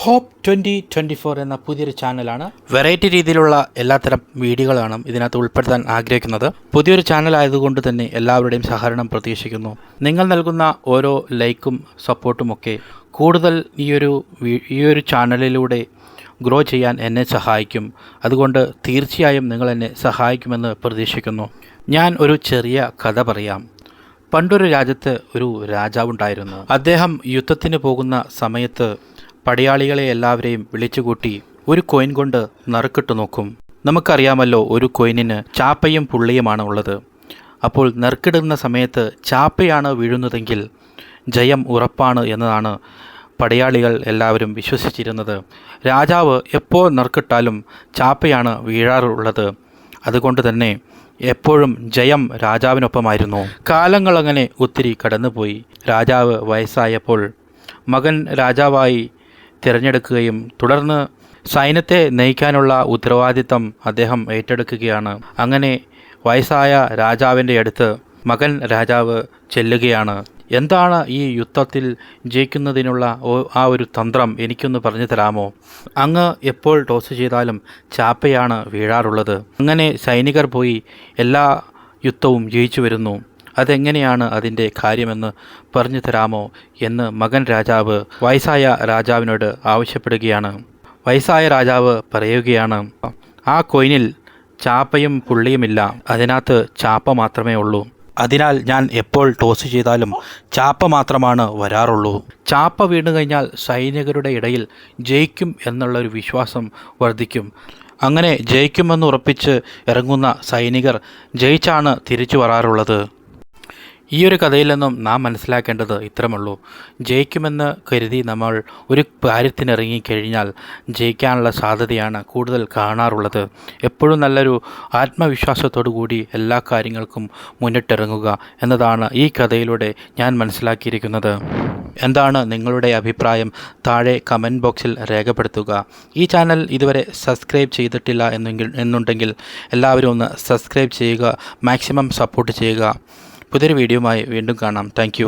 Hope 2024 എന്ന പുതിയൊരു ചാനലാണ്. വെറൈറ്റി രീതിയിലുള്ള എല്ലാത്തരം വീഡിയോകളാണ് ഇതിനകത്ത് ഉൾപ്പെടുത്താൻ ആഗ്രഹിക്കുന്നത്. പുതിയൊരു ചാനലായതുകൊണ്ട് തന്നെ എല്ലാവരുടെയും സഹകരണം പ്രതീക്ഷിക്കുന്നു. നിങ്ങൾ നൽകുന്ന ഓരോ ലൈക്കും സപ്പോർട്ടുമൊക്കെ കൂടുതൽ ഈ ഒരു ചാനലിലൂടെ ഗ്രോ ചെയ്യാൻ എന്നെ സഹായിക്കും. അതുകൊണ്ട് തീർച്ചയായും നിങ്ങൾ എന്നെ സഹായിക്കുമെന്ന് പ്രതീക്ഷിക്കുന്നു. ഞാൻ ഒരു ചെറിയ കഥ പറയാം. പണ്ടൊരു രാജ്യത്ത് ഒരു രാജാവുണ്ടായിരുന്നു. അദ്ദേഹം യുദ്ധത്തിന് പോകുന്ന സമയത്ത് പടയാളികളെ എല്ലാവരെയും വിളിച്ചുകൂട്ടി ഒരു കോയിൻ കൊണ്ട് നറുക്കിട്ട് നോക്കും. നമുക്കറിയാമല്ലോ, ഒരു കോയിനിന് ചാപ്പയും പുള്ളിയുമാണ് ഉള്ളത്. അപ്പോൾ നറുക്കിടുന്ന സമയത്ത് ചാപ്പയാണ് വീഴുന്നതെങ്കിൽ ജയം ഉറപ്പാണ് എന്നതാണ് പടയാളികൾ എല്ലാവരും വിശ്വസിച്ചിരുന്നത്. രാജാവ് എപ്പോൾ നറുക്കിട്ടാലും ചാപ്പയാണ് വീഴാറുള്ളത്. അതുകൊണ്ട് തന്നെ എപ്പോഴും ജയം രാജാവിനൊപ്പമായിരുന്നു. കാലങ്ങളങ്ങനെ ഒത്തിരി കടന്നുപോയി. രാജാവ് വയസ്സായപ്പോൾ മകൻ രാജാവായി തിരഞ്ഞെടുക്കുകയും തുടർന്ന് സൈന്യത്തെ നയിക്കാനുള്ള ഉത്തരവാദിത്തം അദ്ദേഹം ഏറ്റെടുക്കുകയാണ്. അങ്ങനെ വയസ്സായ രാജാവിൻ്റെ അടുത്ത് മകൻ രാജാവ് ചെല്ലുകയാണ്. എന്താണ് ഈ യുദ്ധത്തിൽ ജയിക്കുന്നതിനുള്ള ആ ഒരു തന്ത്രം എനിക്കൊന്ന് പറഞ്ഞു തരാമോ? അങ്ങ് എപ്പോൾ ടോസ് ചെയ്താലും ചാപ്പയാണ് വീഴാറുള്ളത്. അങ്ങനെ സൈനികർ പോയി എല്ലാ യുദ്ധവും ജയിച്ചു വരുന്നു. അതെങ്ങനെയാണ് അതിൻ്റെ കാര്യമെന്ന് പറഞ്ഞു തരാമോ എന്ന് മകൻ രാജാവ് വയസ്സായ രാജാവിനോട് ആവശ്യപ്പെടുകയാണ്. വയസ്സായ രാജാവ് പറയുകയാണ്, ആ കോയിനിൽ ചാപ്പയും പുള്ളിയുമില്ല, അതിനകത്ത് ചാപ്പ മാത്രമേ ഉള്ളൂ. അതിനാൽ ഞാൻ എപ്പോൾ ടോസ് ചെയ്താലും ചാപ്പ മാത്രമാണ് വരാറുള്ളൂ. ചാപ്പ വീണു കഴിഞ്ഞാൽ സൈനികരുടെ ഇടയിൽ ജയിക്കും എന്നുള്ളൊരു വിശ്വാസം വർദ്ധിക്കും. അങ്ങനെ ജയിക്കുമെന്ന് ഉറപ്പിച്ച് ഇറങ്ങുന്ന സൈനികർ ജയിച്ചാണ് തിരിച്ചു വരാറുള്ളത്. ഈ ഒരു കഥയിൽ നിന്നും നാം മനസ്സിലാക്കേണ്ടത് ഇത്രമുള്ളൂ. ജയിക്കുമെന്ന് കരുതി നമ്മൾ ഒരു കാര്യത്തിനിറങ്ങിക്കഴിഞ്ഞാൽ ജയിക്കാനുള്ള സാധ്യതയാണ് കൂടുതൽ കാണാറുള്ളത്. എപ്പോഴും നല്ലൊരു ആത്മവിശ്വാസത്തോടു കൂടി എല്ലാ കാര്യങ്ങൾക്കും മുന്നിട്ടിറങ്ങുക എന്നതാണ് ഈ കഥയിലൂടെ ഞാൻ മനസ്സിലാക്കിയിരിക്കുന്നത്. എന്താണ് നിങ്ങളുടെ അഭിപ്രായം? താഴെ കമൻറ്റ് ബോക്സിൽ രേഖപ്പെടുത്തുക. ഈ ചാനൽ ഇതുവരെ സബ്സ്ക്രൈബ് ചെയ്തിട്ടില്ല എന്നുണ്ടെങ്കിൽ എല്ലാവരും ഒന്ന് സബ്സ്ക്രൈബ് ചെയ്യുക, മാക്സിമം സപ്പോർട്ട് ചെയ്യുക. പുതിയൊരു വീഡിയോയുമായി വീണ്ടും കാണാം. താങ്ക്